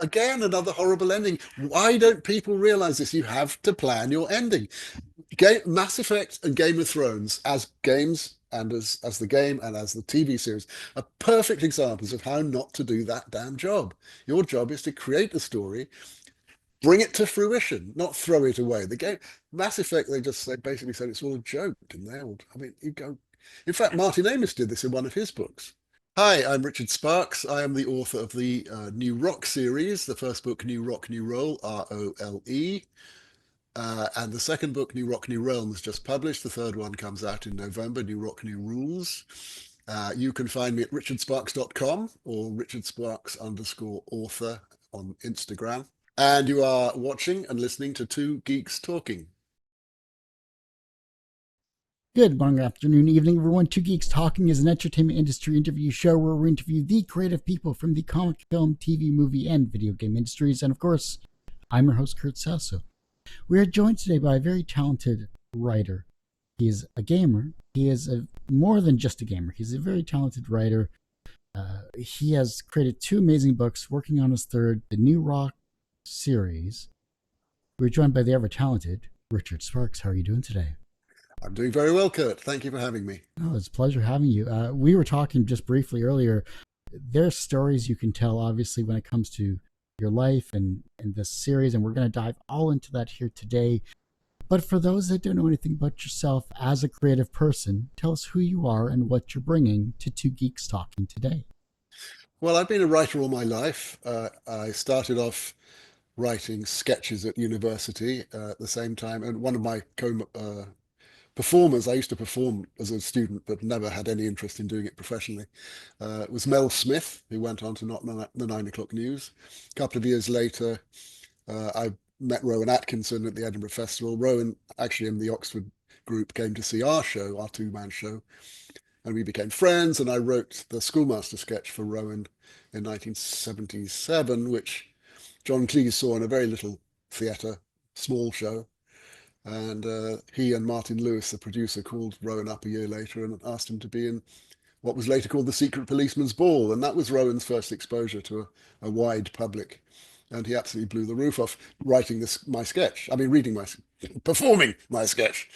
Again, another horrible ending. Why don't people realize this? You have to plan your ending. Mass Effect and Game of Thrones as games and as the game and as the TV series are perfect examples of how not to do that damn job. Your job is to create a story, bring it to fruition, not throw it away. The game Mass Effect, they basically said it's all a joke, and they all. I mean, you go. In fact, Martin Amis did this in one of his books. Hi, I'm Richard Sparks. I am the author of the New Rock series, the first book, New Rock, New Roll, ROLE. And the second book, New Rock, New Realms, just published. The third one comes out in November, New Rock, New Rules. You can find me at richardsparks.com or richardsparks_author on Instagram. And you are watching and listening to Two Geeks Talking. Good morning, afternoon, evening, everyone. Two Geeks Talking is an entertainment industry interview show where we interview the creative people from the comic, film, TV, movie, and video game industries. And of course, I'm your host, Kurt Sasso. We are joined today by a very talented writer. He is a gamer. He is more than just a gamer. He's a very talented writer. He has created two amazing books, working on his third, the New Rock series. We're joined by the ever-talented Richard Sparks. How are you doing today? I'm doing very well, Kurt. Thank you for having me. Oh, it's a pleasure having you. We were talking just briefly earlier. There's stories you can tell, obviously, when it comes to your life and this series, and we're going to dive all into that here today. But for those that don't know anything about yourself as a creative person, tell us who you are and what you're bringing to Two Geeks Talking today. Well, I've been a writer all my life. I started off writing sketches at university at the same time, and one of my performers, I used to perform as a student, but never had any interest in doing it professionally. It was Mel Smith, who went on to not the 9 o'clock news. A couple of years later, I met Rowan Atkinson at the Edinburgh Festival. Rowan, actually in the Oxford group, came to see our show, our two-man show, and we became friends. And I wrote the Schoolmaster sketch for Rowan in 1977, which John Cleese saw in a very little theatre, small show. And he and Martin Lewis, the producer, called Rowan up a year later and asked him to be in what was later called the Secret Policeman's Ball. And that was Rowan's first exposure to a wide public. And he absolutely blew the roof off writing my sketch. I mean, performing my sketch,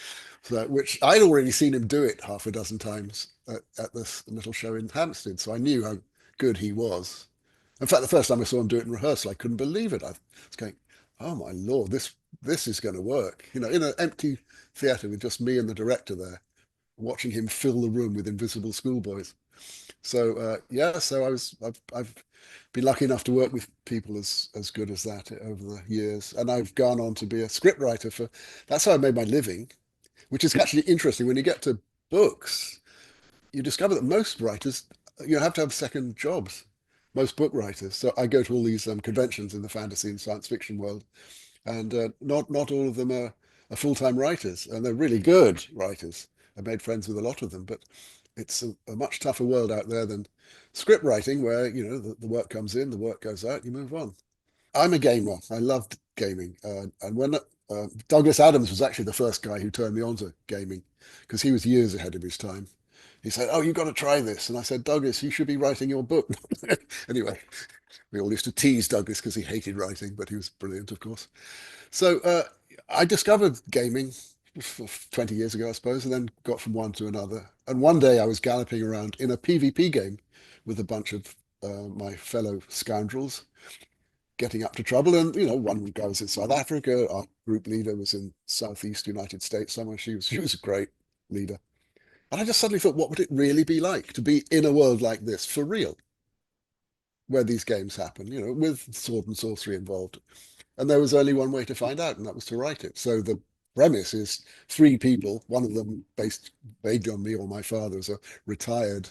which I'd already seen him do it half a dozen times at this little show in Hampstead. So I knew how good he was. In fact, the first time I saw him do it in rehearsal, I couldn't believe it. I was going, oh my Lord, this is going to work. You know, in an empty theatre with just me and the director there, watching him fill the room with invisible schoolboys. So I've been lucky enough to work with people as good as that over the years, and I've gone on to be a scriptwriter for. That's how I made my living, which is actually interesting. When you get to books, you discover that most writers, you have to have second jobs. Most book writers. So I go to all these conventions in the fantasy and science fiction world, and not all of them are full-time writers, and they're really good writers. I've made friends with a lot of them, but it's a much tougher world out there than script writing, where the work comes in, the work goes out, you move on. I'm a gamer. I loved gaming, and when Douglas Adams was actually the first guy who turned me on to gaming, because he was years ahead of his time. He said, "Oh, you've got to try this," and I said, "Douglas, you should be writing your book." Anyway, we all used to tease Douglas because he hated writing, but he was brilliant, of course. So I discovered gaming 20 years ago, I suppose, and then got from one to another. And one day I was galloping around in a PvP game with a bunch of my fellow scoundrels, getting up to trouble. And, one guy was in South Africa. Our group leader was in Southeast United States somewhere. She was a great leader. And I just suddenly thought, what would it really be like to be in a world like this for real, where these games happen, with sword and sorcery involved? And there was only one way to find out, and that was to write it. So the premise is three people, one of them based vaguely on me or my father, as a retired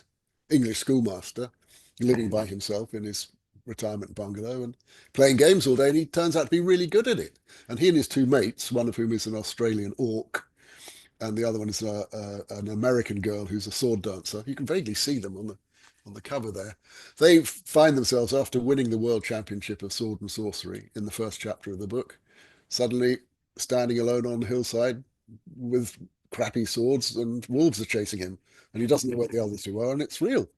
English schoolmaster, living by himself in his retirement bungalow and playing games all day. And he turns out to be really good at it. And he and his two mates, one of whom is an Australian orc, and the other one is an American girl who's a sword dancer. You can vaguely see them on the cover there. They find themselves, after winning the World Championship of Sword and Sorcery in the first chapter of the book, suddenly standing alone on the hillside with crappy swords, and wolves are chasing him, and he doesn't know where the others two are, and it's real.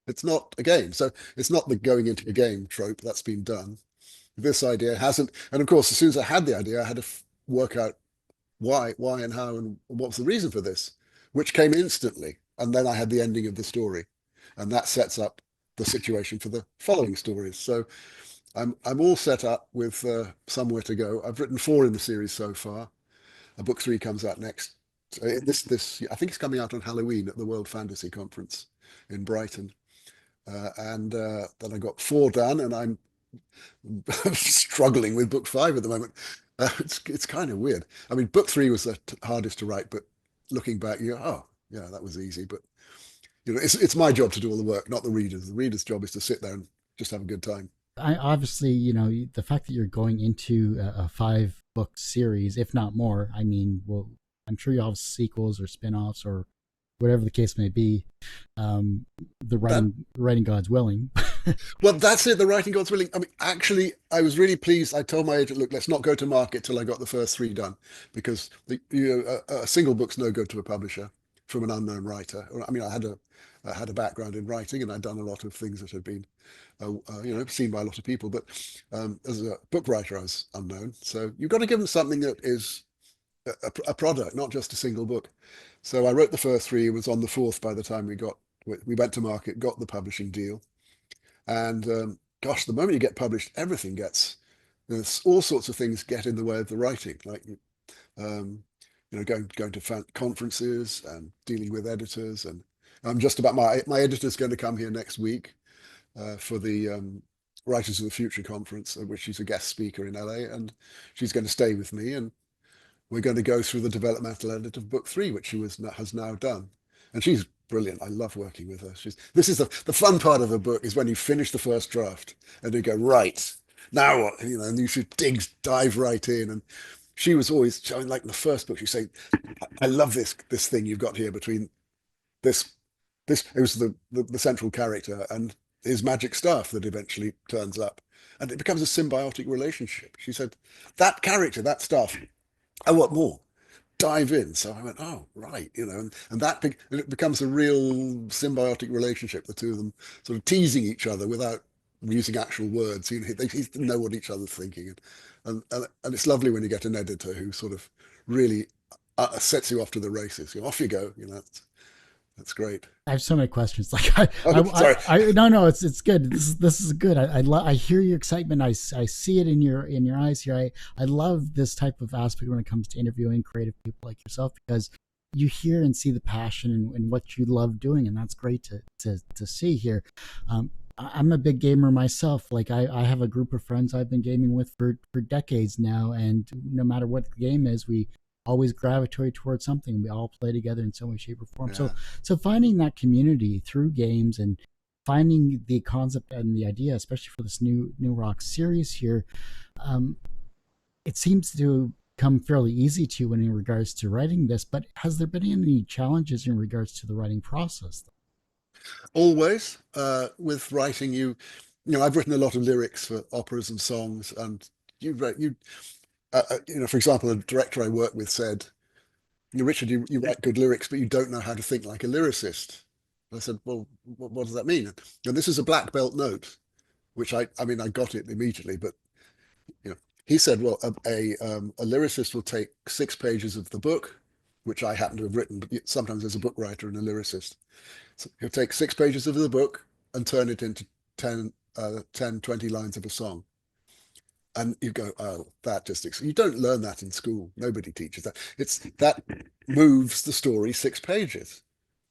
It's not a game. So it's not the going into a game trope that's been done. this idea hasn't. And of course, as soon as I had the idea, I had to work out why and how and what was the reason for this, which came instantly. And then I had the ending of the story, and that sets up the situation for the following stories. So I'm all set up with somewhere to go. I've written four in the series so far. Book three comes out next. This I think it's coming out on Halloween at the World Fantasy Conference in Brighton. And then I got four done, and I'm struggling with book five at the moment. It's kind of weird. I mean, book three was the hardest to write, but looking back, you go, oh yeah, that was easy. But it's my job to do all the work, not the readers. The reader's job is to sit there and just have a good time. I obviously, the fact that you're going into a 5 book series, if not more, I mean, well, I'm sure you'll have sequels or spin-offs or whatever the case may be. The That writing God's willing. Well, that's it. The writing God's willing. I mean, actually, I was really pleased. I told my agent, look, let's not go to market till I got the first three done, because a single book's no good to a publisher from an unknown writer. I mean, I had a background in writing, and I'd done a lot of things that had been, seen by a lot of people. But as a book writer, I was unknown. So you've got to give them something that is a product, not just a single book. So I wrote the first three. It was on the fourth by the time we went to market, got the publishing deal. And gosh, the moment you get published, everything gets, there's all sorts of things get in the way of the writing, like going to conferences and dealing with editors. And I'm just about my editor's going to come here next week for the Writers of the Future conference, at which she's a guest speaker in LA, and she's going to stay with me, and we're going to go through the developmental edit of book three, which has now done. And she's brilliant. I love working with her. This is the fun part of a book, is when you finish the first draft and you go, right, now what? And you should dive right in. And she was always showing, like in the first book, she say, I love this thing you've got here between this it was the central character and his magic staff that eventually turns up. And it becomes a symbiotic relationship. She said, that character, that staff, I want more. Dive in. So I went, oh, right, and and it becomes a real symbiotic relationship, the two of them sort of teasing each other without using actual words. They know what each other's thinking. And it's lovely when you get an editor who sort of really sets you off to the races. Off you go. That's great. I have so many questions. Like Oh, sorry. no, it's good. This is good. I hear your excitement. I see it in your eyes here. I love this type of aspect when it comes to interviewing creative people like yourself, because you hear and see the passion and what you love doing, and that's great to see here. I'm a big gamer myself. Like I have a group of friends I've been gaming with for decades now, and no matter what the game is, we always gravitate towards something. We all play together in some way, shape, or form. Yeah. So finding that community through games and finding the concept and the idea, especially for this new rock series here, it seems to come fairly easy to you in regards to writing this. But has there been any challenges in regards to the writing process? Always with writing, I've written a lot of lyrics for operas and songs, and for example, a director I worked with said, Richard, you write good lyrics, but you don't know how to think like a lyricist. I said, well, what does that mean? And this is a black belt note, which I mean, I got it immediately, but he said, well, a lyricist will take 6 pages of the book, which I happen to have written, but sometimes there's a book writer and a lyricist. So he'll take 6 pages of the book and turn it into 10, 20 lines of a song. And you go, oh, you don't learn that in school. Nobody teaches that. That moves the story 6 pages.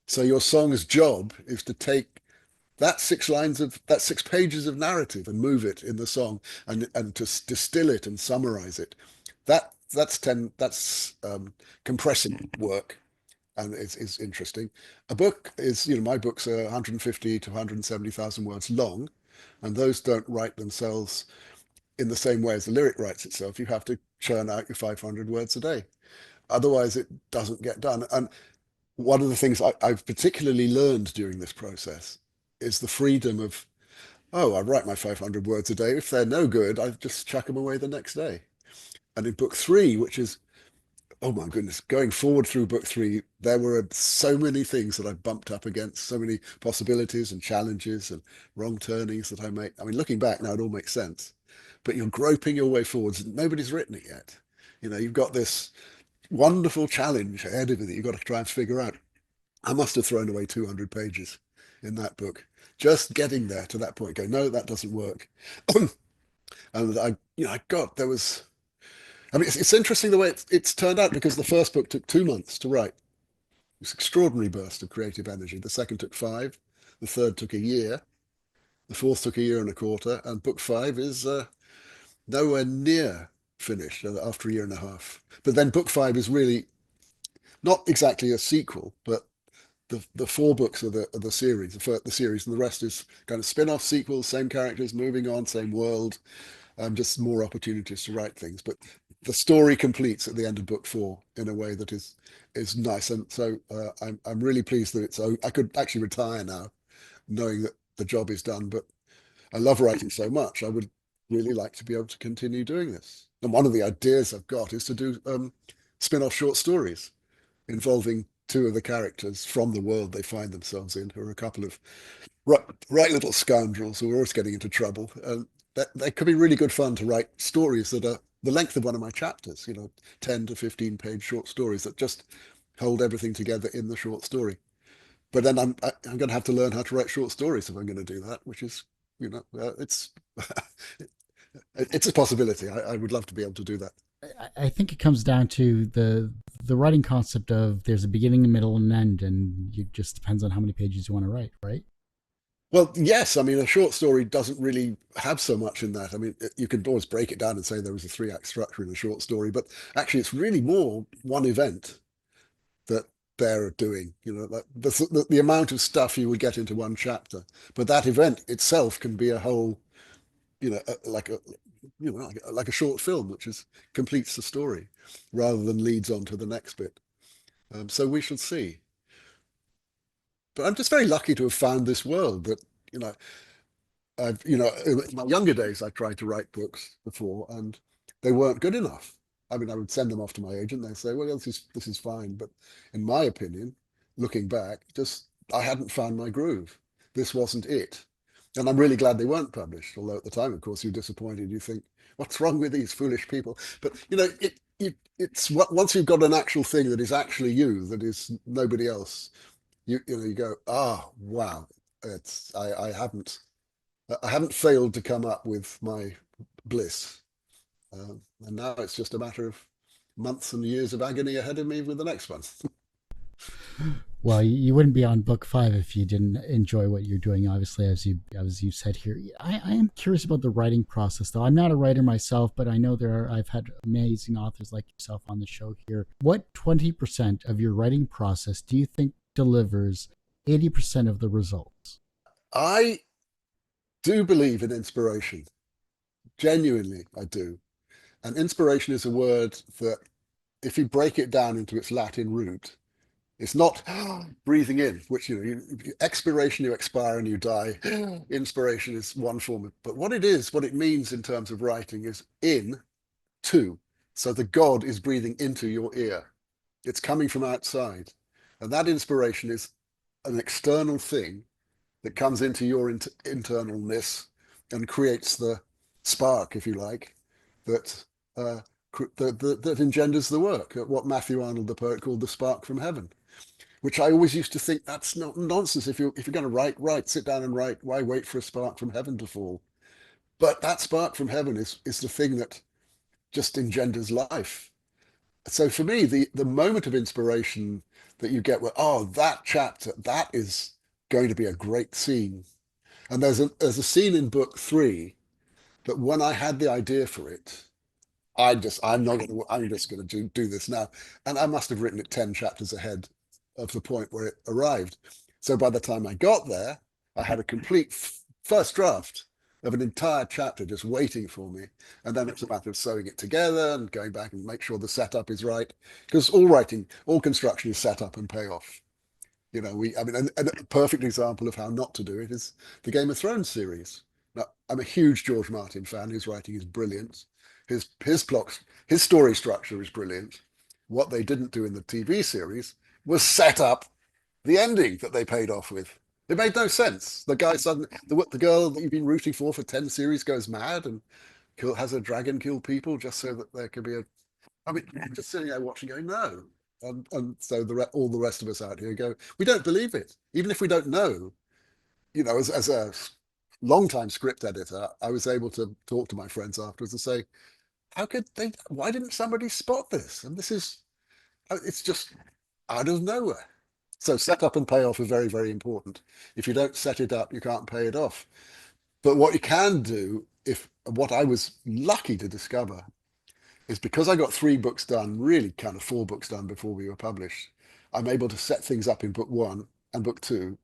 So your song's job is to take that 6 pages of narrative and move it in the song, and to distill it and summarize it. That's compressing work, and it's interesting. A book is, my books are 150 to 170,000 words long, and those don't write themselves in the same way as the lyric writes itself. You have to churn out your 500 words a day. Otherwise, it doesn't get done. And one of the things I've particularly learned during this process is the freedom of, oh, I write my 500 words a day. If they're no good, I just chuck them away the next day. And in book three, which is, oh my goodness, going forward through book three, there were so many things that I bumped up against, so many possibilities and challenges and wrong turnings that I made. I mean, looking back now, it all makes sense. but you're groping your way forwards. Nobody's written it yet. You've got this wonderful challenge ahead of you that you've got to try and figure out. I must have thrown away 200 pages in that book, just getting there to that point, going, no, that doesn't work. And there was, I mean, it's interesting the way it's turned out because the first book took 2 months to write. This extraordinary burst of creative energy. The second took 5, the third took a year, the fourth took a year and a quarter, and book 5 is nowhere near finished after a year and a half. But then book 5 is really not exactly a sequel, but the 4 books of the series, the series, and the rest is kind of spin-off sequels, same characters, moving on, same world, just more opportunities to write things. But the story completes at the end of book 4 in a way that is nice, and so I'm really pleased that I could actually retire now, knowing that the job is done. But I love writing so much. I would really like to be able to continue doing this. And one of the ideas I've got is to do spin-off short stories involving 2 of the characters from the world they find themselves in, who are a couple of right little scoundrels who are always getting into trouble. And that could be really good fun to write stories that are the length of one of my chapters, 10 to 15 page short stories that just hold everything together in the short story. But then I'm going to have to learn how to write short stories if I'm going to do that, which is, it's it's a possibility. I would love to be able to do that. I think it comes down to the writing concept of there's a beginning, a middle, and an end, and it just depends on how many pages you want to write, right? Well, yes. I mean, a short story doesn't really have so much in that. I mean, you could always break it down and say there was a 3-act structure in a short story, but actually, it's really more one event that they're doing. Like the amount of stuff you would get into one chapter, but that event itself can be a whole, like a short film, which is completes the story rather than leads on to the next bit. So we shall see. But I'm just very lucky to have found this world that, you know, in my younger days, I tried to write books before and they weren't good enough. I mean, I would send them off to my agent. They'd say, well, this is fine. But in my opinion, looking back, just I hadn't found my groove. This wasn't it. And I'm really glad they weren't published. Although at the time, of course, you're disappointed. You think, what's wrong with these foolish people? But it's once you've got an actual thing that is actually you, that is nobody else. You go, wow, it's I haven't failed to come up with my bliss. And now it's just a matter of months and years of agony ahead of me with the next one. Well, you wouldn't be on book 5 if you didn't enjoy what you're doing. Obviously, as you said here, I am curious about the writing process, though. I'm not a writer myself, but I know I've had amazing authors like yourself on the show here. What 20% of your writing process do you think delivers 80% of the results? I do believe in inspiration. Genuinely, I do. And inspiration is a word that, if you break it down into its Latin root, it's not breathing in, which, expiration, you expire and you die. Inspiration is one form of, but what it means in terms of writing is in to. So the God is breathing into your ear. It's coming from outside. And that inspiration is an external thing that comes into your internalness and creates the spark, if you like, that that engenders the work. What Matthew Arnold, the poet, called the spark from heaven. Which I always used to think that's not nonsense. If you're going to write, sit down and write. Why wait for a spark from heaven to fall? But that spark from heaven is the thing that just engenders life. So for me, the moment of inspiration that you get, where that chapter, that is going to be a great scene. And there's a scene in book 3 that when I had the idea for it, I'm just going to do this now. And I must have written it 10 chapters ahead of the point where it arrived. So by the time I got there, I had a complete first draft of an entire chapter just waiting for me. And then it's a matter of sewing it together and going back and make sure the setup is right. Because all construction is set up and payoff. I mean, and a perfect example of how not to do it is the Game of Thrones series. Now, I'm a huge George Martin fan. His writing is brilliant. His plot, his story structure is brilliant. What they didn't do in the TV series was set up the ending that they paid off with. It made no sense. The guy suddenly, the girl that you've been rooting for 10 series goes mad, and has a dragon kill people just so that there could be a? I mean, I'm just sitting there watching, going, no. And so all the rest of us out here go, we don't believe it, even if we don't know. As a long-time script editor, I was able to talk to my friends afterwards and say, how could they? Why didn't somebody spot this? And it's just out of nowhere. So set up and payoff are very, very important. If you don't set it up, you can't pay it off. But what you can do, if what I was lucky to discover is because I got 3 books done, really kind of 4 books done before we were published, I'm able to set things up in book 1 and book 2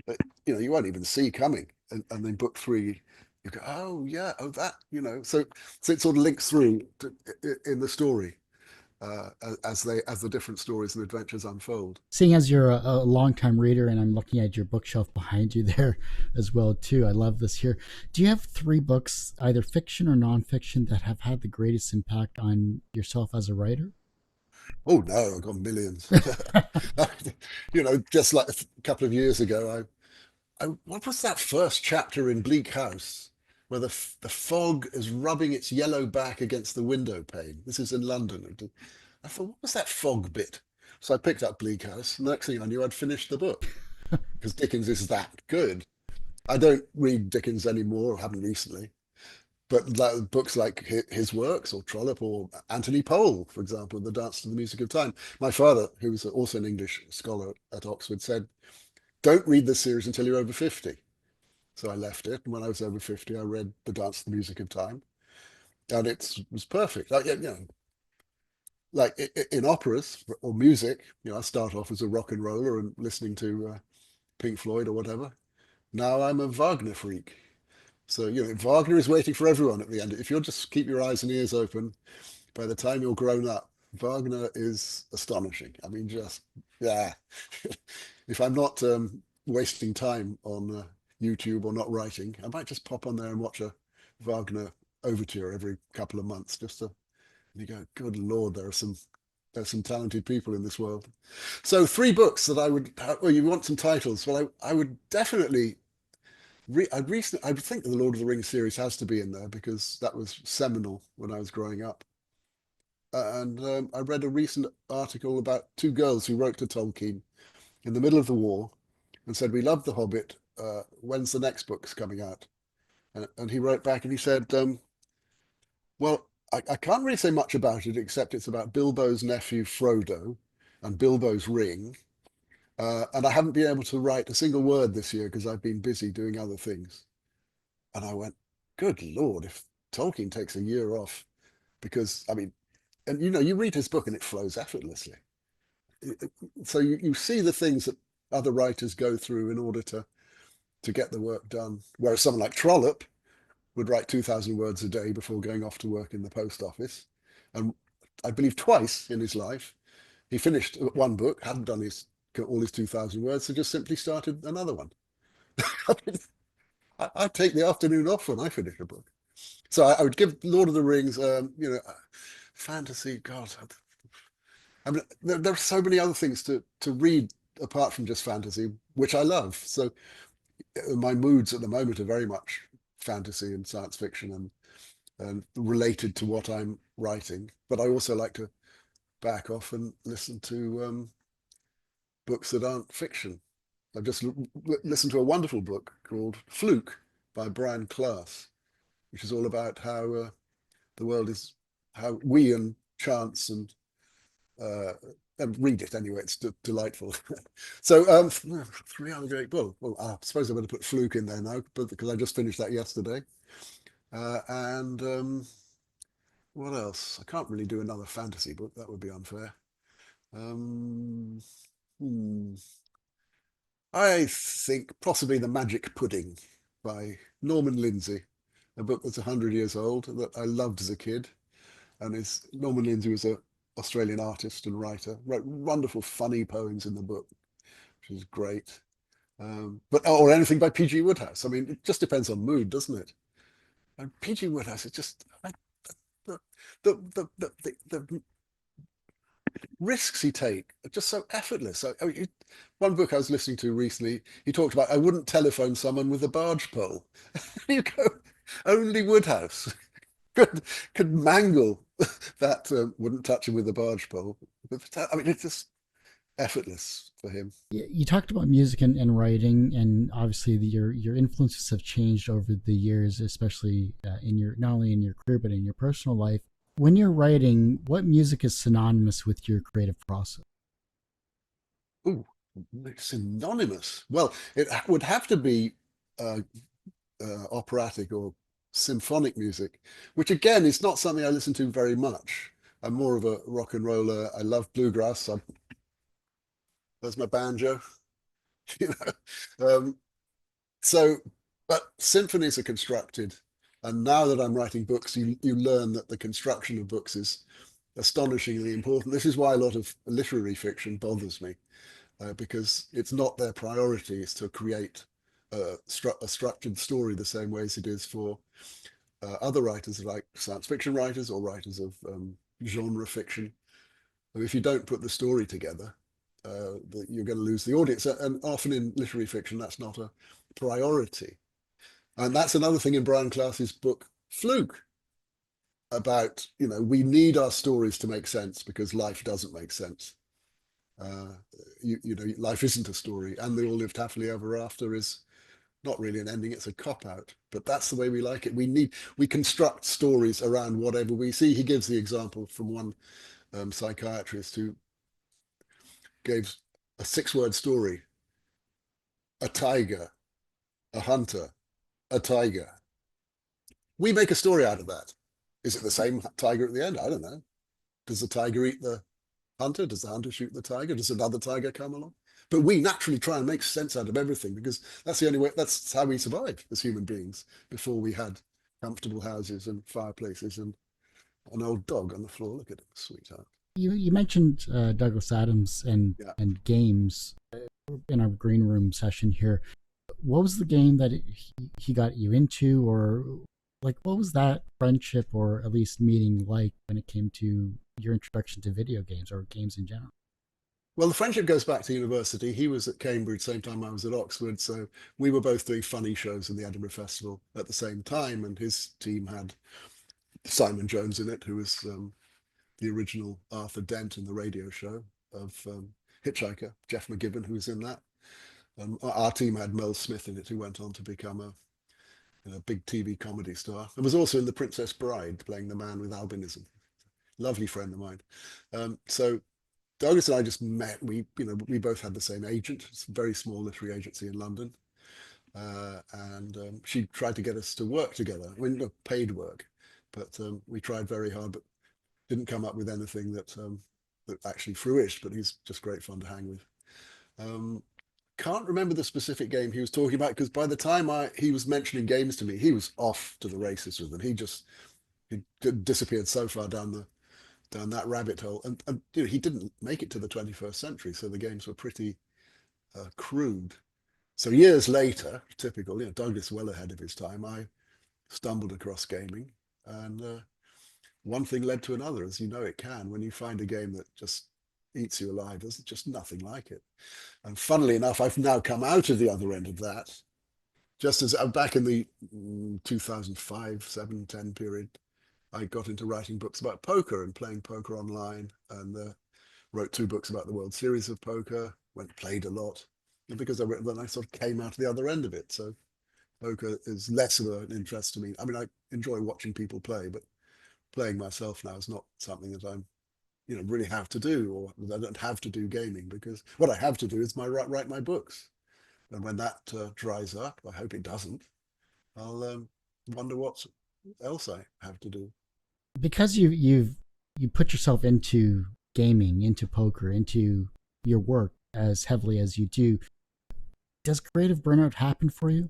that you won't even see coming. And then book 3, you go, oh yeah, oh that, so it sort of links through in the story as the different stories and adventures unfold. Seeing as you're a longtime reader, and I'm looking at your bookshelf behind you there as well too. I love this here. Do you have 3 books, either fiction or nonfiction, that have had the greatest impact on yourself as a writer? Oh no, I've got millions. Just like a couple of years ago, what was that first chapter in Bleak House where the fog is rubbing its yellow back against the window pane? This is in London. I thought, what was that fog bit? So I picked up Bleak House. And the next thing I knew, I'd finished the book because Dickens is that good. I don't read Dickens anymore, or haven't recently, but books like his works or Trollope or Anthony Powell, for example, The Dance to the Music of Time. My father, who was also an English scholar at Oxford, said, don't read this series until you're over 50. So I left it. And when I was over 50, I read The Dance to the Music of Time. And it was perfect. Like in operas or music, I start off as a rock and roller and listening to Pink Floyd or whatever. Now I'm a Wagner freak. So, Wagner is waiting for everyone at the end. If you'll just keep your eyes and ears open, by the time you're grown up, Wagner is astonishing. I mean, just, yeah. If I'm not wasting time on YouTube or not writing, I might just pop on there and watch a Wagner overture every couple of months just to, and you go, good Lord, there's some talented people in this world. So 3 books that I would, well, you want some titles? Well, I would definitely I think the Lord of the Rings series has to be in there because that was seminal when I was growing up. And I read a recent article about 2 girls who wrote to Tolkien in the middle of the war and said, we love The Hobbit. When's the next book's coming out? And he wrote back and he said, well, I can't really say much about it except it's about Bilbo's nephew Frodo and Bilbo's ring. And I haven't been able to write a single word this year because I've been busy doing other things. And I went, good Lord, if Tolkien takes a year off, because I mean, and you read his book and it flows effortlessly. So you see the things that other writers go through in order to get the work done. Whereas someone like Trollope would write 2,000 words a day before going off to work in the post office. And I believe twice in his life, he finished 1 book, hadn't done all his 2,000 words, so just simply started another one. I take the afternoon off when I finish a book. So I would give Lord of the Rings, fantasy, God. I mean, there are so many other things to read apart from just fantasy, which I love. So my moods at the moment are very much fantasy and science fiction and related to what I'm writing. But I also like to back off and listen to books that aren't fiction. I've just listened to a wonderful book called Fluke by Brian Klaas, which is all about how the world is, how we and chance and read it anyway. It's delightful. So 3 other great books. Well, I suppose I better put Fluke in there now, but because I just finished that yesterday. And what else? I can't really do another fantasy book. That would be unfair. Um, hmm. I think possibly The Magic Pudding by Norman Lindsay, a book that's 100 years old that I loved as a kid. And Norman Lindsay was an Australian artist and writer, wrote wonderful, funny poems in the book, which is great. Or anything by P.G. Wodehouse. I mean, it just depends on mood, doesn't it? And P.G. Wodehouse, it just the the risks he take are just so effortless. I mean, one book I was listening to recently, he talked about I wouldn't telephone someone with a barge pole. You go, only Woodhouse could could mangle that. Wouldn't touch him with a barge pole. But I mean, it's just effortless for him. You talked about music and writing, and obviously your influences have changed over the years, especially in your not only in your career but in your personal life. When you're writing, what music is synonymous with your creative process? Ooh, synonymous. Well, it would have to be uh, operatic or symphonic music, which again is not something I listen to very much. I'm more of a rock and roller. I love bluegrass. There's my banjo, you know. So, but symphonies are constructed, and now that I'm writing books, you learn that the construction of books is astonishingly important. This is why a lot of literary fiction bothers me, because it's not their priority is to create a structured story the same way as it is for other writers like science fiction writers or writers of genre fiction. And if you don't put the story together, you're going to lose the audience. And often in literary fiction, that's not a priority. And that's another thing in Brian Clouse's book, Fluke, about, we need our stories to make sense because life doesn't make sense. Uh, life isn't a story, and they all lived happily ever after is not really an ending, it's a cop out, but that's the way we like it. We construct stories around whatever we see. He gives the example from one psychiatrist who gave a 6-word story: a tiger, a hunter, a tiger. We make a story out of that. Is it the same tiger at the end? I don't know. Does the tiger eat the hunter? Does the hunter shoot the tiger? Does another tiger come along? But we naturally try and make sense out of everything because that's the only way, that's how we survived as human beings before we had comfortable houses and fireplaces and an old dog on the floor. Look at him, sweetheart. You mentioned Douglas Adams Yeah. and games in our green room session here. What was the game that he got you into, or like what was that friendship or at least meeting like when it came to your introduction to video games or games in general? Well, the friendship goes back to university. He was at Cambridge, same time I was at Oxford. So we were both doing funny shows in the Edinburgh Festival at the same time. And his team had Simon Jones in it, who was the original Arthur Dent in the radio show of Hitchhiker, Jeff McGibbon, who was in that. Our team had Mel Smith in it, who went on to become a big TV comedy star, and was also in The Princess Bride, playing the man with albinism. Lovely friend of mine. So Douglas and I just met. We both had the same agent. It's a very small literary agency in London, and she tried to get us to work together. I mean, paid work, but we tried very hard, but didn't come up with anything that actually fruitioned. But he's just great fun to hang with. Um, can't remember the specific game he was talking about because by the time he was mentioning games to me, he was off to the races with them. He disappeared so far down that rabbit hole, and he didn't make it to the 21st century, so the games were pretty crude. So years later, typical, Douglas well ahead of his time, I stumbled across gaming, and one thing led to another, as you know it can. When you find a game that just eats you alive, there's just nothing like it. And funnily enough, I've now come out of the other end of that. Just as I'm back in the 2005, 7, 10 period, I got into writing books about poker and playing poker online, and wrote 2 books about the World Series of Poker. Played a lot, and because then I sort of came out of the other end of it. So poker is less of an interest to me. I mean, I enjoy watching people play, but playing myself now is not something that I'm really have to do, or I don't have to do gaming, because what I have to do is write my books. And when that dries up, I hope it doesn't, I'll wonder what else I have to do. Because you put yourself into gaming, into poker, into your work as heavily as you do, does creative burnout happen for you?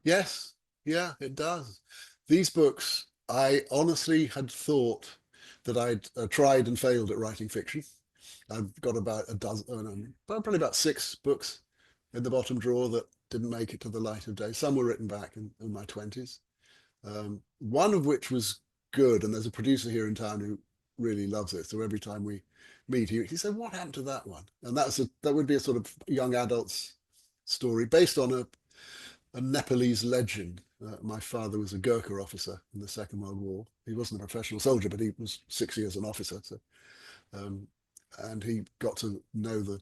Yes, yeah, it does. These books, I honestly had thought that I'd tried and failed at writing fiction. I've got about a dozen, probably about 6 books in the bottom drawer that didn't make it to the light of day. Some were written back in my 20s. One of which was good, and there's a producer here in town who really loves it. So every time we meet, he said, "What happened to that one?" And that would be a sort of young adults story based on a Nepalese legend My father was a Gurkha officer in the Second World War. He wasn't a professional soldier, but he was 6 years an officer. So, um, and he got to know the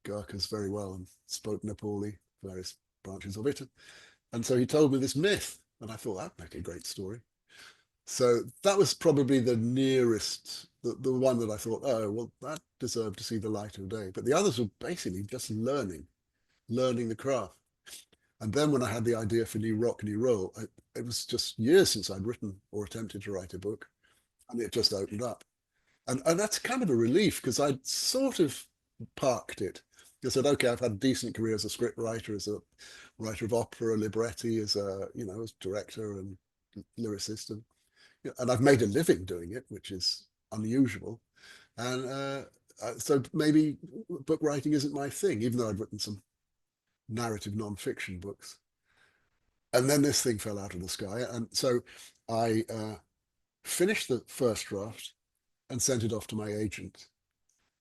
Gurkhas very well and spoke Nepali, various branches of it. And so he told me this myth, and I thought that'd make a great story. So that was probably the nearest, the one that I thought, oh, well, that deserved to see the light of day. But the others were basically just learning the craft. And then when I had the idea for New Rock, New Roll, it was just years since I'd written or attempted to write a book, and it just opened up. And that's kind of a relief because I'd sort of parked it. I said, okay, I've had a decent career as a script writer, as a writer of opera, libretti, as a, as director and lyricist, and I've made a living doing it, which is unusual. And so maybe book writing isn't my thing, even though I'd written some narrative non-fiction books. And then this thing fell out of the sky. And so I finished the first draft and sent it off to my agent.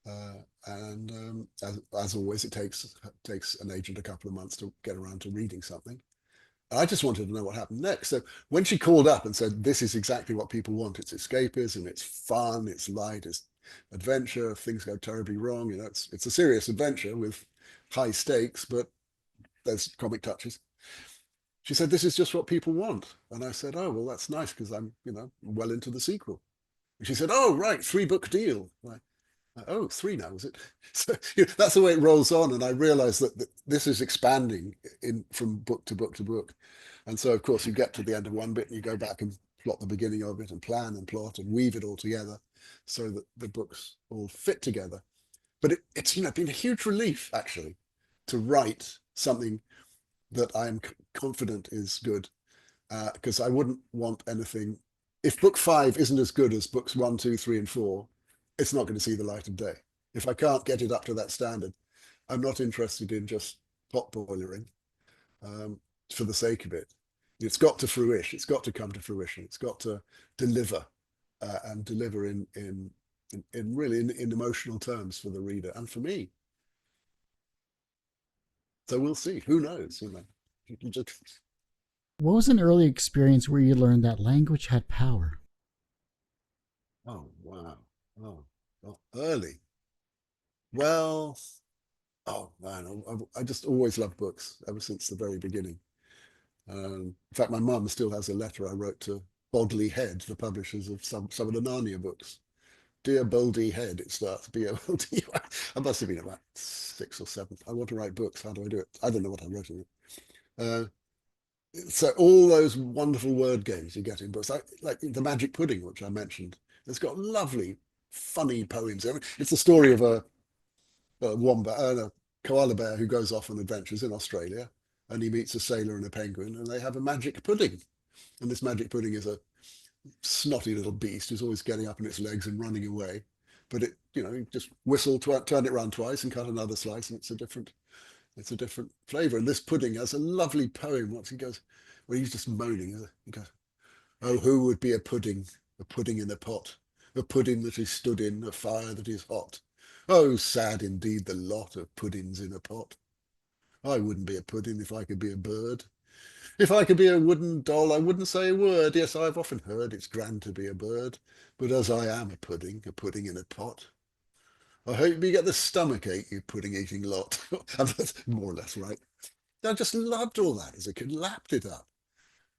And as always, it takes an agent a couple of months to get around to reading something. I just wanted to know what happened next. So when she called up and said, "This is exactly what people want. It's escapism, it's fun, it's light, it's adventure. If things go terribly wrong, it's a serious adventure with high stakes, but there's comic touches." She said, "This is just what people want." And I said, "Oh, well, that's nice because I'm, well into the sequel." And she said, "Oh, right, 3 book deal." Oh, 3 now, is it? So that's the way it rolls on. And I realized that this is expanding from book to book to book. And so, of course, you get to the end of one bit and you go back and plot the beginning of it and plan and plot and weave it all together so that the books all fit together. But it's been a huge relief, actually, to write something that I'm confident is good, because I wouldn't want anything. If book 5 isn't as good as books 1, 2, 3, and 4, it's not going to see the light of day. If I can't get it up to that standard, I'm not interested in just pot boilering um, for the sake of it. It's got to fruition. It's got to come to fruition. It's got to deliver and deliver in really in emotional terms for the reader and for me. So we'll see. Who knows? You just, What was an early experience where you learned that language had power? oh wow, oh, well, early. Well, oh man, I just always loved books ever since the very beginning. In fact, my mum still has a letter I wrote to Bodley Head, the publishers of some of the Narnia books. Dear Boldy Head, it starts B-O-L-D. I must have been about 6 or 7. I want to write books. How do I do it? I don't know what I wrote in it. Uh, so all those wonderful word games you get in books, like the Magic Pudding, which I mentioned, it's got lovely, funny poems. I mean, it's the story of a wombat, a koala bear who goes off on adventures in Australia, and he meets a sailor and a penguin, and they have a magic pudding. And this magic pudding is a snotty little beast who's always getting up on its legs and running away. But you just whistle, turn it round twice, and cut another slice, and it's a different flavour. And this pudding has a lovely poem. Once he goes, well, he's just moaning. He goes, "Oh, who would be a pudding in a pot, a pudding that is stood in a fire that is hot? Oh, sad indeed the lot of puddings in a pot. I wouldn't be a pudding if I could be a bird. If I could be a wooden doll, I wouldn't say a word. Yes, I've often heard it's grand to be a bird, but as I am a pudding in a pot. I hope you get the stomach ache, you pudding eating lot." And that's more or less right. I just loved all that as a kid, lapped it up.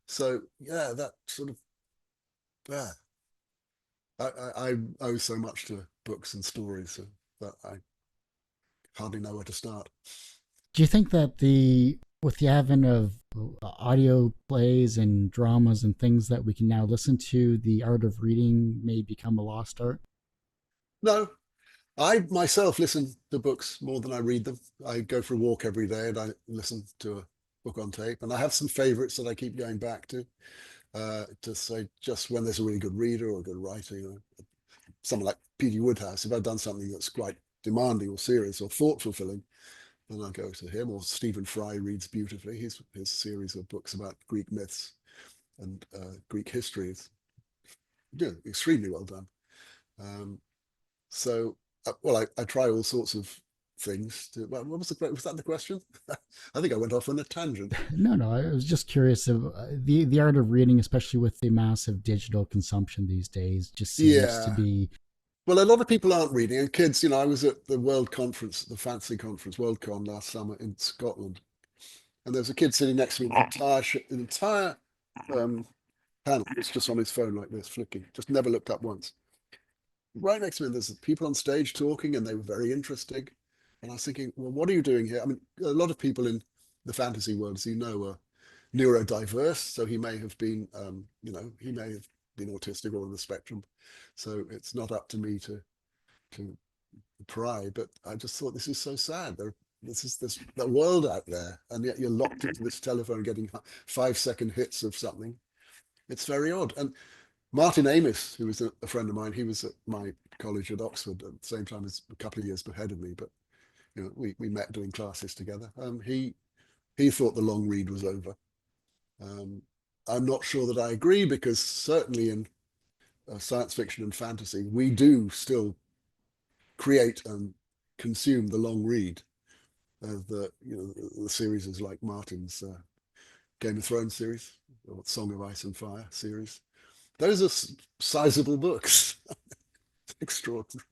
So yeah, that sort of, yeah, I owe so much to books and stories that I hardly know where to start. Do you think that the with the advent of audio plays and dramas and things that we can now listen to, the art of reading may become a lost art? No, I myself listen to books more than I read them. I go for a walk every day and I listen to a book on tape, and I have some favorites that I keep going back to say just when there's a really good reader or a good writer, someone like P.D. Woodhouse. If I've done something that's quite demanding or serious or thought fulfilling, then I go to him. Or Stephen Fry reads beautifully. His series of books about Greek myths and Greek history is, extremely well done. Um, so, well, I try all sorts of things. What was was that the question? I think I went off on a tangent. No, no, I was just curious of the art of reading, especially with the massive digital consumption these days, just seems to Yeah. be. Well, a lot of people aren't reading, and kids, I was at the World Conference, the fancy conference, Worldcon last summer in Scotland, and there's a kid sitting next to me, the entire um, panel was just on his phone like this, flicking, just never looked up once. Right next to me, there's people on stage talking, and they were very interesting. And I was thinking, well, what are you doing here? I mean, a lot of people in the fantasy world, as you know, are neurodiverse, so he may have been, he may have been autistic or on the spectrum. So it's not up to me to pry, but I just thought this is so sad. This is this the world out there, and yet you're locked into this telephone getting 5 second hits of something. It's very odd. And Martin Amis, who was a friend of mine, he was at my college at Oxford at the same time as a couple of years ahead of me, but we met doing classes together. He thought the long read was over. Um, I'm not sure that I agree because certainly in science fiction and fantasy, we do still create and consume the long read. The series is like Martin's Game of Thrones series or Song of Ice and Fire series. Those are sizable books. Extraordinary.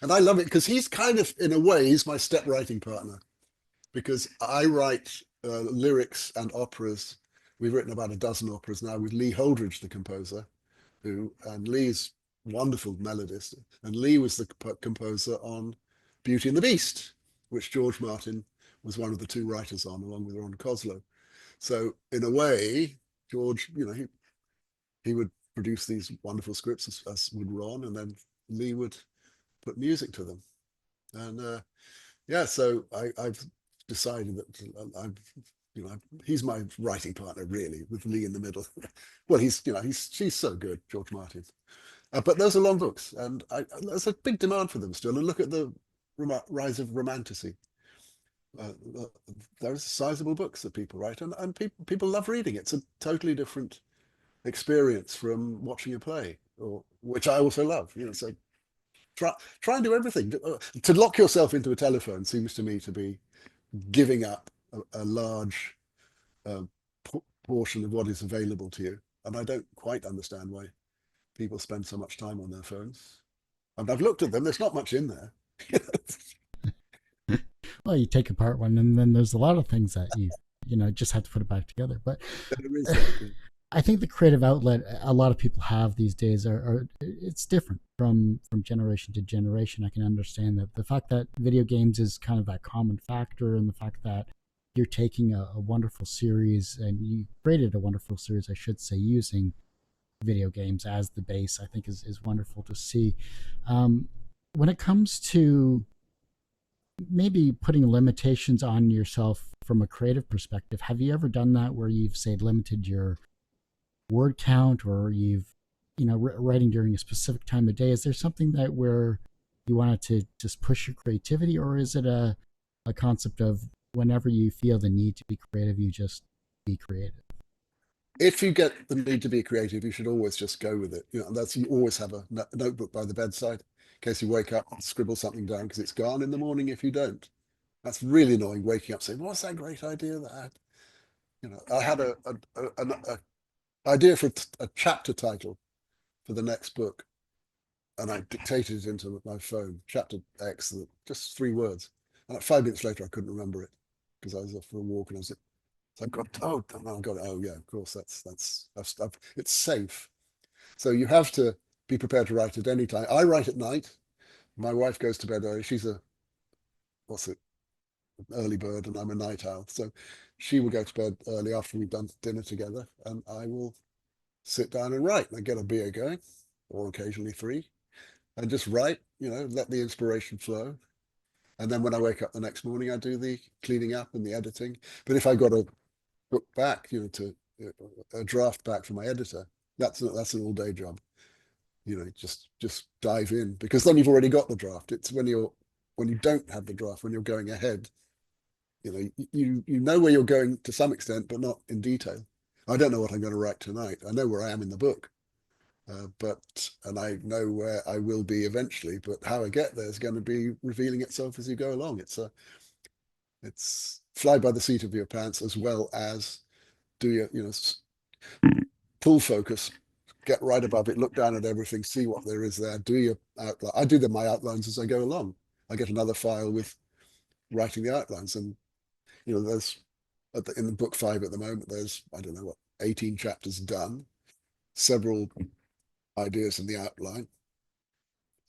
And I love it because he's kind of, in a way, he's my step writing partner because I write lyrics and operas. We've written about a dozen operas now with Lee Holdridge, the composer, and Lee's wonderful melodist. And Lee was the composer on Beauty and the Beast, which George Martin was one of the two writers on, along with Ron Koslow. So in a way, George, he would produce these wonderful scripts as would Ron, and then Lee would put music to them. And yeah, so I've decided that he's my writing partner really, with Lee in the middle. Well, she's so good, George Martin. But those are long books, and there's a big demand for them still. And look at the rise of romanticy. Uh, there's sizable books that people write, and people love reading. It's a totally different experience from watching a play, or which I also love. So try and do everything. To lock yourself into a telephone seems to me to be giving up a large uh, portion of what is available to you, and I don't quite understand why people spend so much time on their phones. And I've looked at them. There's not much in there. Well, you take apart one, and then there's a lot of things that just have to put it back together. But There is that. I think the creative outlet a lot of people have these days are it's different from generation to generation. I can understand that the fact that video games is kind of that common factor, and the fact that you're taking a wonderful series and you created a wonderful series, I should say, using video games as the base, I think is wonderful to see. When it comes to maybe putting limitations on yourself from a creative perspective, have you ever done that where you've, say, limited your word count, or you've writing during a specific time of day? Is there something that where you wanted to just push your creativity, or is it a concept of whenever you feel the need to be creative, you just be creative? If you get the need to be creative, you should always just go with it. You always have a notebook by the bedside in case you wake up and scribble something down because it's gone in the morning if you don't. That's really annoying. Waking up saying, "What's that great idea that I had?" I had a idea for a chapter title for the next book, and I dictated it into my phone, chapter X, just 3 words. And like 5 minutes later, I couldn't remember it because I was off for a walk, and I was so I got, oh, I got it. Oh yeah, of course, it's safe. So you have to be prepared to write at any time. I write at night. My wife goes to bed early. She's what's it, early bird, and I'm a night owl. So she will go to bed early after we've done dinner together, and I will sit down and write. And I get a beer going, or occasionally three, and just write, let the inspiration flow. And then when I wake up the next morning, I do the cleaning up and the editing. But if I got a book back, to a draft back from my editor, that's an all day job. Just dive in, because then you've already got the draft. It's when you don't have the draft, when you're going ahead, you know where you're going to some extent, but not in detail. I don't know what I'm going to write tonight. I know where I am in the book, But and I know where I will be eventually, but how I get there is going to be revealing itself as you go along. It's fly by the seat of your pants as well as do your pull focus, get right above it, look down at everything, see what there is there, do your outline. I do my outlines as I go along. I get another file with writing the outlines, and there's in the book 5 at the moment. There's I don't know what 18 chapters done, several ideas in the outline,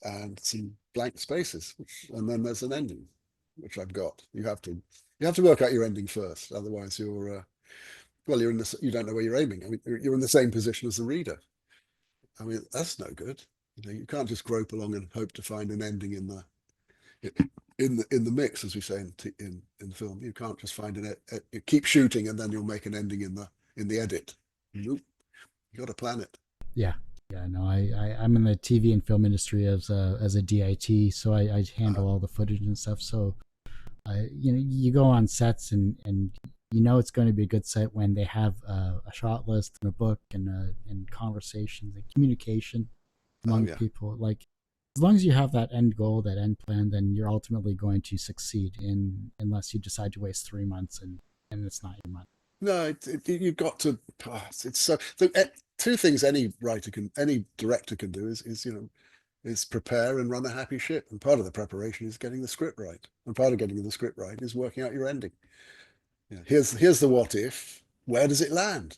and some blank spaces, and then there's an ending, which I've got. You have to work out your ending first, otherwise you're in you don't know where you're aiming. I mean, you're in the same position as the reader. I mean, that's no good. You can't just grope along and hope to find an ending in the mix, as we say in film. You can't just find you keep shooting and then you'll make an ending in the edit. Nope, you got to plan it. Yeah. Yeah, no, I'm in the TV and film industry as a DIT, so I handle all the footage and stuff. So you go on sets and it's going to be a good set when they have a shot list and a book and conversations and communication Oh among yeah. people. Like as long as you have that end goal, that end plan, then you're ultimately going to succeed. In unless you decide to waste 3 months and it's not your money. No, you've got to. It's so. Two things any director can do is prepare and run a happy ship. And part of the preparation is getting the script right. And part of getting the script right is working out your ending. Here's the what if. Where does it land?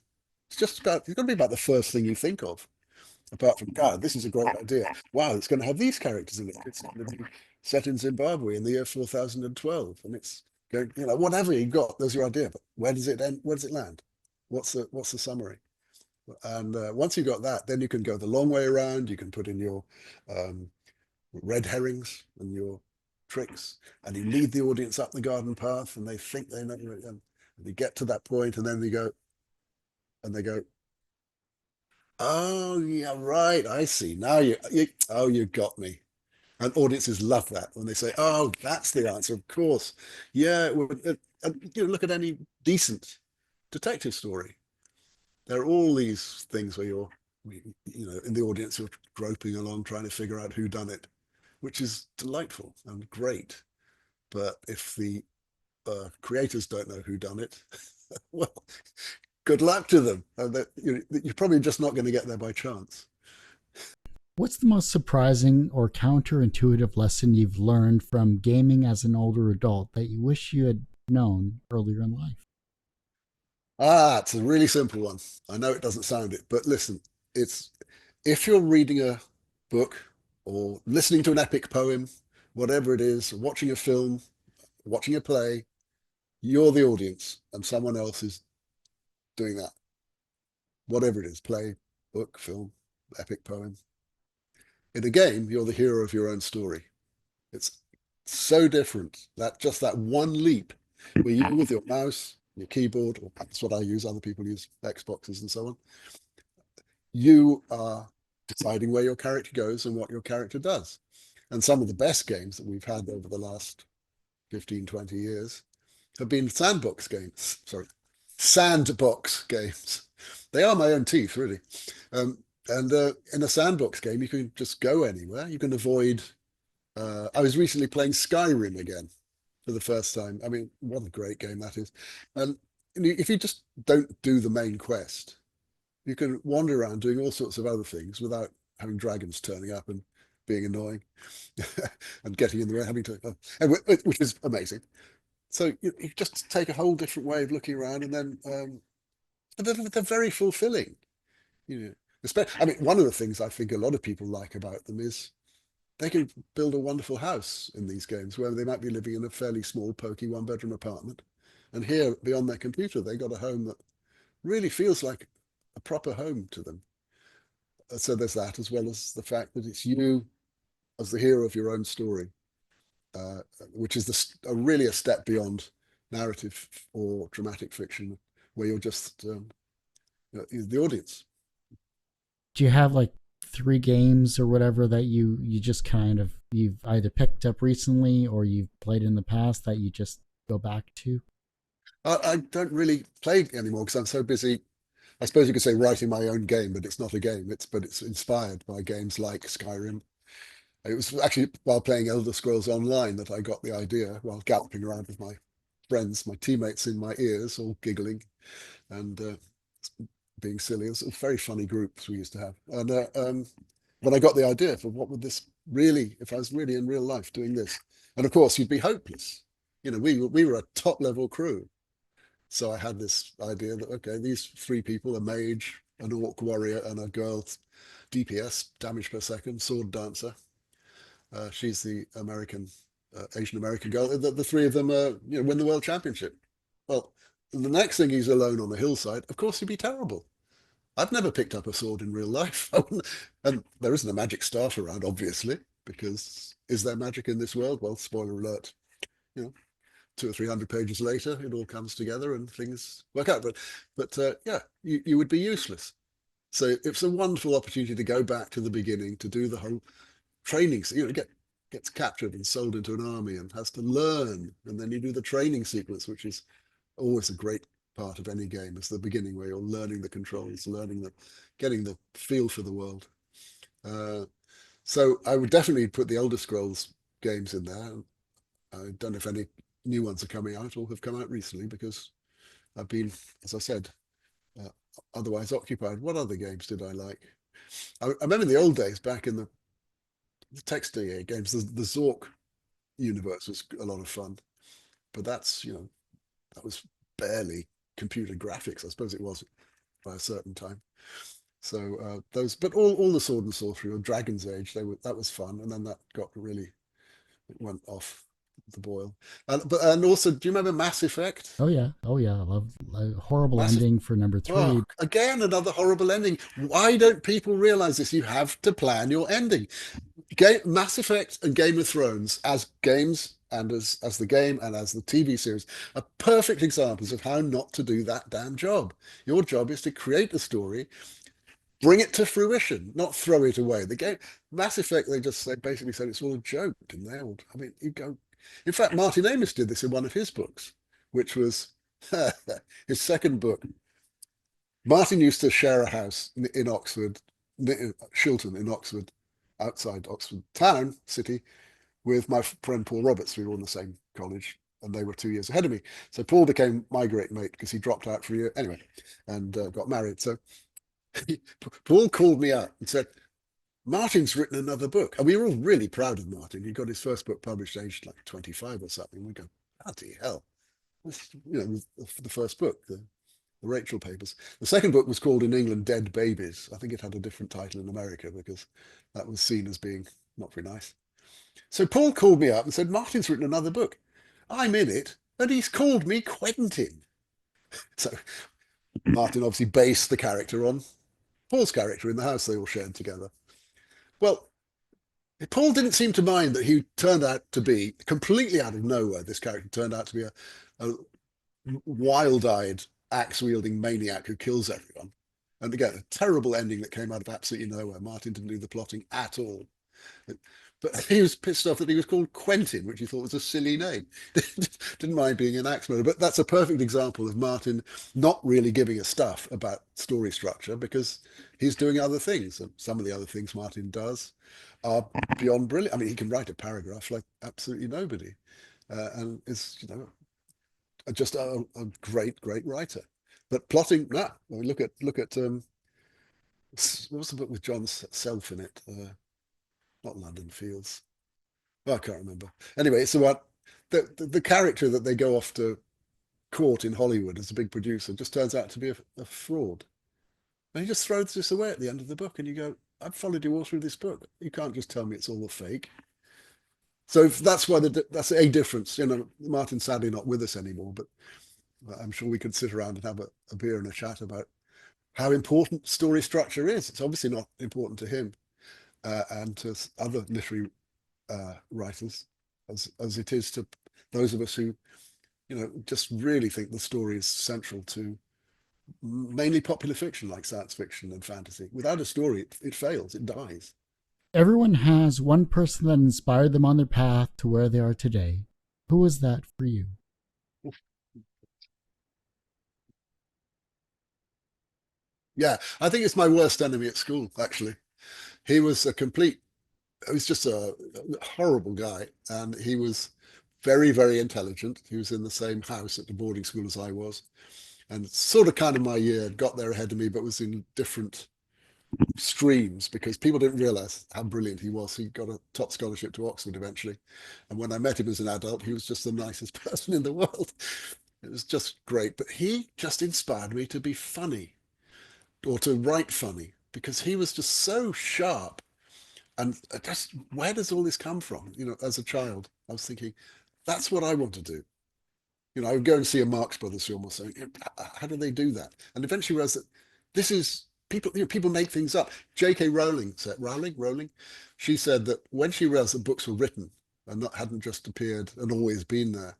It's got to be about the first thing you think of. Apart from, God, this is a great idea. Wow, it's going to have these characters in it. It's going to be set in Zimbabwe in the year 4012, and it's going, whatever you got, there's your idea. But where does it end? Where does it land? What's the summary? And once you got that, then you can go the long way around. You can put in your um, red herrings and your tricks, and you lead the audience up the garden path, and they think they know, and they get to that point, and then they go, oh yeah, right. I see. Now you got me. And audiences love that when they say, "Oh, that's the answer." Of course, yeah. Look at any decent detective story. There are all these things where in the audience, you're groping along trying to figure out who done it, which is delightful and great. But if the creators don't know who done it, well, good luck to them. You're probably just not going to get there by chance. What's the most surprising or counterintuitive lesson you've learned from gaming as an older adult that you wish you had known earlier in life? It's a really simple one. I know it doesn't sound it, but listen, it's if you're reading a book or listening to an epic poem, whatever it is, watching a film, watching a play, you're the audience and someone else is doing that. Whatever it is, play, book, film, epic poem. In a game, you're the hero of your own story. It's so different that just that one leap where you with your mouse, your keyboard, or that's what I use, other people use Xboxes and so on, you are deciding where your character goes and what your character does. And some of the best games that we've had over the last 15, 20 years have been sandbox games. They are my own teeth, really. And in a sandbox game, you can just go anywhere. You can avoid. I was recently playing Skyrim again for the first time. I mean, what a great game that is. And if you just don't do the main quest, you can wander around doing all sorts of other things without having dragons turning up and being annoying and getting in the way, which is amazing. So you just take a whole different way of looking around, and then they're very fulfilling. You know, I mean, one of the things I think a lot of people like about them is they can build a wonderful house in these games where they might be living in a fairly small, pokey one-bedroom apartment. And here, beyond their computer, they got a home that really feels like a proper home to them. So there's that, as well as the fact that it's you as the hero of your own story, uh, which is really a step beyond narrative or dramatic fiction, where you're just the audience. Do you have like 3 games or whatever that you just kind of you've either picked up recently or you've played in the past that you just go back to? I don't really play anymore because I'm so busy I suppose you could say writing my own game, but it's not a game. It's inspired by games like Skyrim. It was actually while playing Elder Scrolls Online that I got the idea, while galloping around with my friends, my teammates in my ears, all giggling and being silly. It was a very funny groups we used to have. And when I got the idea for what would this really, if I was really in real life doing this, and of course you'd be hopeless. We were a top level crew. So I had this idea that, okay, these three people, a mage, an orc warrior, and a girl DPS, damage per second, sword dancer. She's the Asian American girl. The three of them, win the world championship. Well, the next thing he's alone on a hillside, of course, he'd be terrible. I've never picked up a sword in real life. And there isn't a magic staff around, obviously, because is there magic in this world? Well, spoiler alert, you know, 200 or 300 pages later, it all comes together and things work out. But yeah, you would be useless. So it's a wonderful opportunity to go back to the beginning, to do the whole training. Gets captured and sold into an army and has to learn, and then you do the training sequence, which is always a great part of any game. It's the beginning where you're learning the controls, getting the feel for the world. Uh, so I would definitely put the Elder Scrolls games in there. I don't know if any new ones are coming out or have come out recently because I've been, as I said, uh, otherwise occupied. What other games did I like? I remember in the old days, back in the Textile games, the Zork universe was a lot of fun, but that was barely computer graphics. I suppose it was by a certain time. So but all the sword and sorcery or Dragon's Age, that was fun, and then that got really it went off the boil. And also, do you remember Mass Effect? Oh yeah, oh yeah. I love horrible Massive. ending for number Oh, 3. again, another horrible ending. Why don't people realize this? You have to plan your ending. Mass Effect and Game of Thrones as games and as the game and as the TV series are perfect examples of how not to do that damn job. Your job is to create a story, bring it to fruition, not throw it away. The game Mass Effect, they basically said it's all a joke, didn't they? I mean, you go. In fact, Martin Amis did this in one of his books, which was his second book. Martin used to share a house in Oxford, Shilton in Oxford, outside Oxford town, city, with my friend Paul Roberts. We were all in the same college and they were 2 years ahead of me. So Paul became my great mate because he dropped out for a year anyway and got married. So Paul called me up and said, Martin's written another book. And we were all really proud of Martin. He got his first book published aged like 25 or something. We go, bloody hell. This, the first book, the Rachel Papers. The second book was called in England Dead Babies. I think it had a different title in America because that was seen as being not very nice. So Paul called me up and said, Martin's written another book. I'm in it, and he's called me Quentin. So Martin obviously based the character on Paul's character in the house they all shared together. Well, Paul didn't seem to mind that he turned out to be completely out of nowhere. This character turned out to be a wild-eyed, axe-wielding maniac who kills everyone. And again, a terrible ending that came out of absolutely nowhere. Martin didn't do the plotting at all. But he was pissed off that he was called Quentin, which he thought was a silly name. Didn't mind being an axe murderer. But that's a perfect example of Martin not really giving a stuff about story structure because he's doing other things. And some of the other things Martin does are beyond brilliant. I mean, he can write a paragraph like absolutely nobody. And is, just a great, great writer. But plotting, nah. I mean, look at what was the book with John Self in it? Not London Fields. Oh, I can't remember. Anyway, it's about the character that they go off to court in Hollywood as a big producer just turns out to be a fraud. And he just throws this away at the end of the book, and you go, I've followed you all through this book. You can't just tell me it's all a fake. So that's why that's a difference. Martin's sadly not with us anymore, but I'm sure we could sit around and have a beer and a chat about how important story structure is. It's obviously not important to him and to other literary writers as it is to those of us who, just really think the story is central to mainly popular fiction like science fiction and fantasy. Without a story, it fails, it dies. Everyone has one person that inspired them on their path to where they are today. Who was that for you? I Yeah, I think it's my worst enemy at school, actually. He was a complete, he was just a horrible guy. And he was very, very intelligent. He was in the same house at the boarding school as I was. And sort of kind of my year, got there ahead of me, but was in different streams because people didn't realize how brilliant he was. He got a top scholarship to Oxford eventually. And when I met him as an adult, he was just the nicest person in the world. It was just great. But he just inspired me to be funny or to write funny because he was just so sharp. And just where does all this come from? As a child, I was thinking, that's what I want to do. I would go and see a Marx Brothers film or something. How do they do that? And eventually realized that this is people. People make things up. J.K. Rowling said, Rowling, she said that when she realized that books were written and not hadn't just appeared and always been there,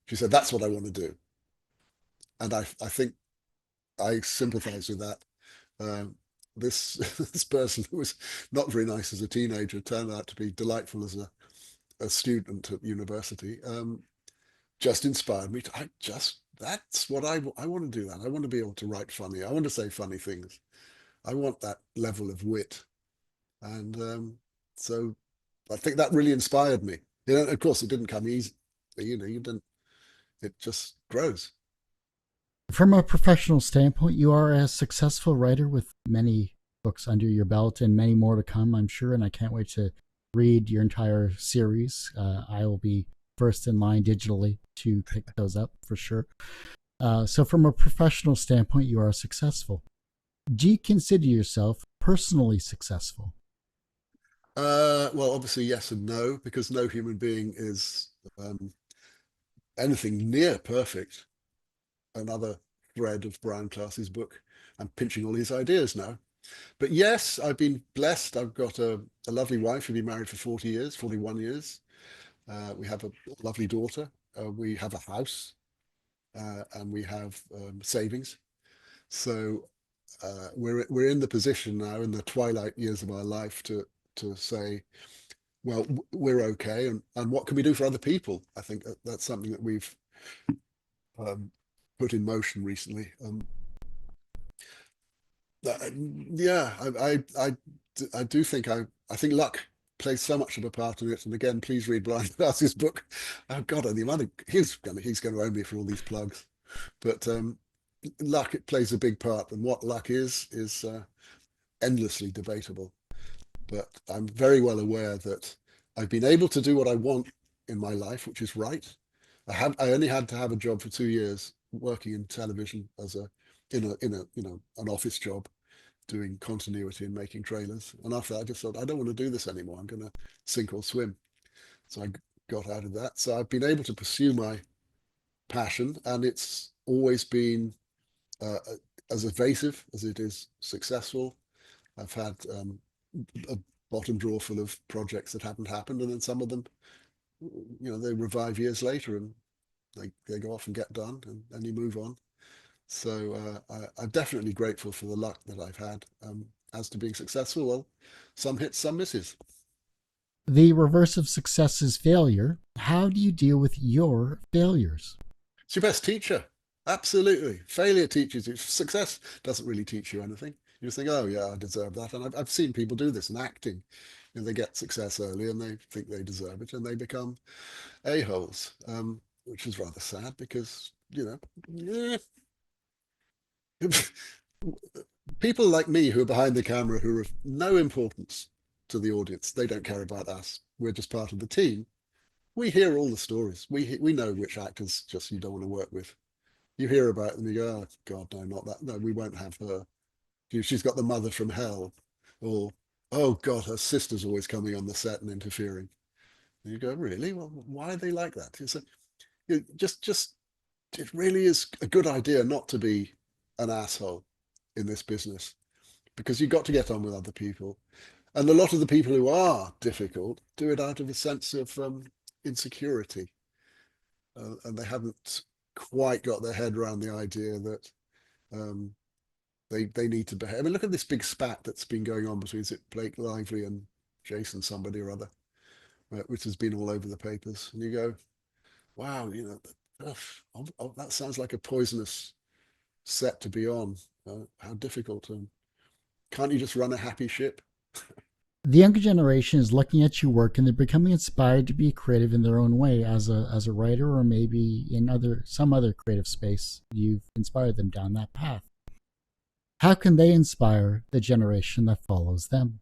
she said that's what I want to do. And I think I sympathise with that. Um, this this person who was not very nice as a teenager turned out to be delightful as a student at university. Just inspired me to, that's what I want to do. That I want to be able to write funny. I want to say funny things. I want that level of wit. And so I think that really inspired me. Of course it didn't come easy. You didn't, it just grows. From a professional standpoint, you are a successful writer with many books under your belt and many more to come, I'm sure. And I can't wait to read your entire series. I will be first in line digitally to pick those up for sure. So, from a professional standpoint, you are successful. Do you consider yourself personally successful? Well, obviously yes and no, because no human being is um, anything near perfect. Another thread of Brian Classe's book. I'm pinching all his ideas now. But yes, I've been blessed. I've got a lovely wife. We've been married for 40 years, 41 years. We have a lovely daughter. We have a house and we have savings. So we're in the position now in the twilight years of our life to say, well, we're okay, and what can we do for other people? I think that's something that we've um, put in motion recently. Yeah, I do think I think luck plays so much of a part in it. And again, please read Brian Glass's book. Oh God, and the amount of he's gonna own me for all these plugs. But luck, it plays a big part, and what luck is endlessly debatable. But I'm very well aware that I've been able to do what I want in my life, which is right. I only had to have a job for 2 years working in television as a in a an office job doing continuity and making trailers. And after that, I just thought, I don't want to do this anymore. I'm going to sink or swim. So I got out of that. So I've been able to pursue my passion, and it's always been uh, as evasive as it is successful. I've had a bottom drawer full of projects that haven't happened, and then some of them, they revive years later and they go off and get done, and you move on. So I'm definitely grateful for the luck that I've had. As to being successful, well, some hits, some misses. The reverse of success is failure. How do you deal with your failures? It's your best teacher. Absolutely. Failure teaches you. Success doesn't really teach you anything. You just think, oh, yeah, I deserve that. And I've seen people do this in acting. They get success early and they think they deserve it and they become a-holes, which is rather sad because, yeah, people like me who are behind the camera who are of no importance to the audience, they don't care about us. We're just part of the team. We hear all the stories. We know which actors just you don't want to work with. You hear about them, you go, oh God, no, not that. No, we won't have her. She's got the mother from hell, or oh God, her sister's always coming on the set and interfering. And you go, really? Well, why are they like that? It's a, just it really is a good idea not to be an asshole in this business because you've got to get on with other people. And a lot of the people who are difficult do it out of a sense of insecurity. And they haven't quite got their head around the idea that um, they need to behave. I mean, look at this big spat that's been going on between, is it Blake Lively and Jason somebody or other, which has been all over the papers. And you go, wow, that sounds like a poisonous set to be on. How difficult. Can't you just run a happy ship? The younger generation is looking at your work and they're becoming inspired to be creative in their own way as a writer, or maybe in some other creative space. You've inspired them down that path. How can they inspire the generation that follows them?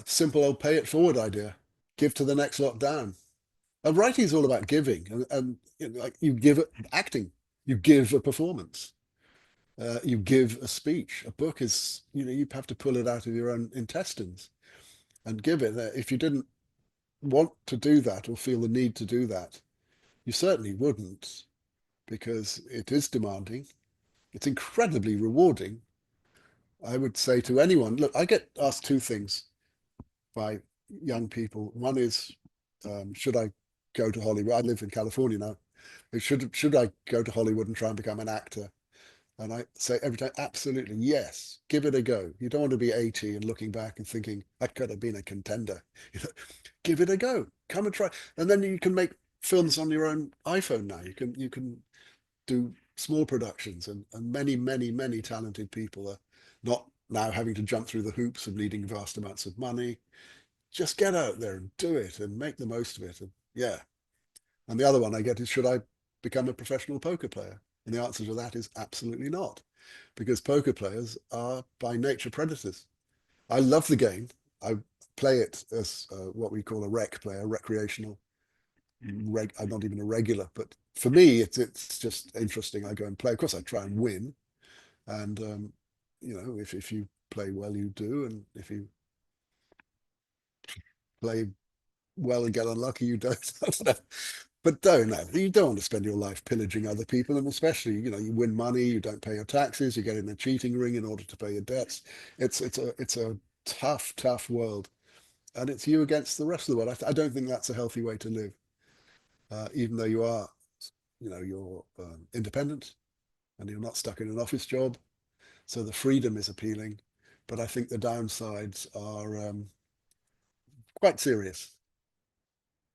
Simple old pay it forward idea. Give to the next lot down. Writing is all about giving, and you know, like you give acting, you give a performance, you give a speech. A book is, you have to pull it out of your own intestines and give it. If you didn't want to do that or feel the need to do that, you certainly wouldn't, because it is demanding. It's incredibly rewarding. I would say to anyone, look, I get asked two things by young people. One is, should I go to Hollywood? I live in California now. Should I go to Hollywood and try and become an actor? And I say every time, absolutely, yes, give it a go. You don't want to be 80 and looking back and thinking, I could have been a contender. Give it a go. Come and try. And then you can make films on your own iPhone now. You can do small productions, and many, many, many talented people are not now having to jump through the hoops of needing vast amounts of money. Just get out there and do it and make the most of it. And yeah. And the other one I get is, should I become a professional poker player? And the answer to that is absolutely not, because poker players are by nature predators. I love the game. I play it as what we call a rec player, recreational. I'm not even a regular, but for me, it's just interesting. I go and play. Of course, I try and win, and if you play well, you do, and if you play well and get unlucky, you don't. But you don't want to spend your life pillaging other people, and especially, you win money, you don't pay your taxes, you get in a cheating ring in order to pay your debts. It's a tough, tough world, and it's you against the rest of the world. I don't think that's a healthy way to live. Even though you are, you're independent and you're not stuck in an office job, so the freedom is appealing, but I think the downsides are quite serious.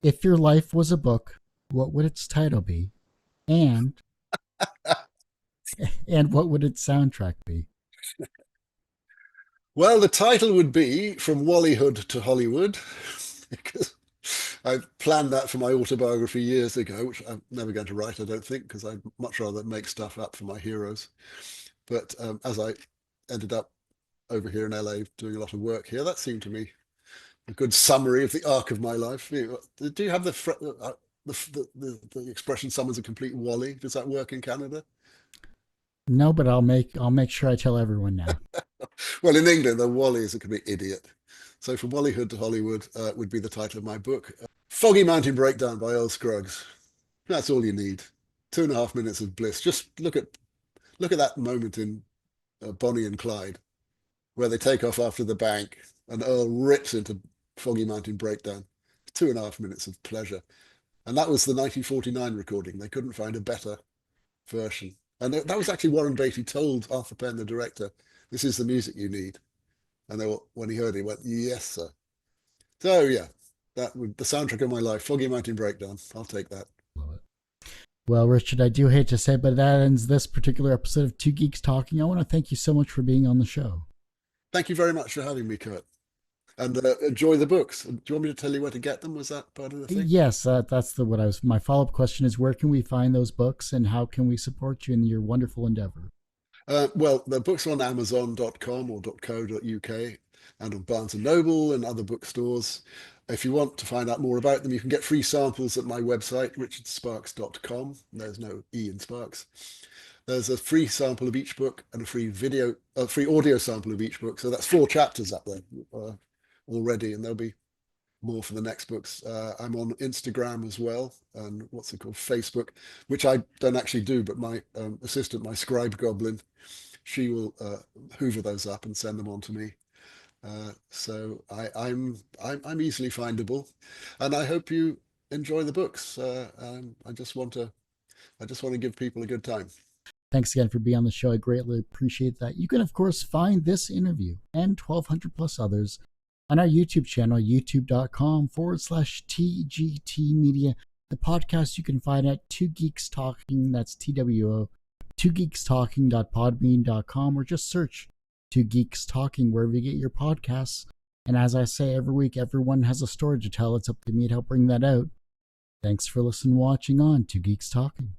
If your life was a book, what would its title be? And and what would its soundtrack be? Well, the title would be From Wallyhood to Hollywood, because I planned that for my autobiography years ago, which I'm never going to write, I don't think, because I'd much rather make stuff up for my heroes. But as I ended up over here in LA doing a lot of work here, that seemed to me a good summary of the arc of my life. Do you have the expression "someone's a complete wally"? Does that work in Canada? No, but I'll make sure I tell everyone now. Well, in England, a wally is a complete idiot. So, From Wallyhood to Hollywood would be the title of my book. Foggy Mountain Breakdown by Earl Scruggs. That's all you need. 2.5 minutes of bliss. Just look at that moment in Bonnie and Clyde, where they take off after the bank and Earl rips into Foggy Mountain Breakdown. 2.5 minutes of pleasure. And that was the 1949 recording. They couldn't find a better version. And that was actually Warren Beatty told Arthur Penn, the director, this is the music you need. And when he heard it, he went, yes, sir. So yeah, that would the soundtrack of my life, Foggy Mountain Breakdown. I'll take that. Love it. Well, Richard, I do hate to say it, but that ends this particular episode of Two Geeks Talking. I want to thank you so much for being on the show. Thank you very much for having me, Kurt. And enjoy the books. Do you want me to tell you where to get them? Was that part of the thing? Yes, that's what I was. My follow-up question is, where can we find those books, and how can we support you in your wonderful endeavor? Well, the books are on Amazon.com or .co.uk and on Barnes and Noble and other bookstores. If you want to find out more about them, you can get free samples at my website, richardsparks.com. There's no E in Sparks. There's a free sample of each book and a free audio sample of each book. So that's 4 chapters up there already, and there'll be more for the next books. I'm on Instagram as well, and what's it called, Facebook, which I don't actually do, but my assistant, my scribe goblin, she will hoover those up and send them on to me. So I'm easily findable, and I hope you enjoy the books. I just want to give people a good time. Thanks again for being on the show. I greatly appreciate that. You can, of course, find this interview and 1,200 plus others on our YouTube channel, youtube.com/TGT Media. The podcast you can find at Two Geeks Talking, that's TWO twogeekstalking.podbean.com, or just search Two Geeks Talking wherever you get your podcasts. And as I say every week, everyone has a story to tell. It's up to me to help bring that out. Thanks for listening and watching on Two Geeks Talking.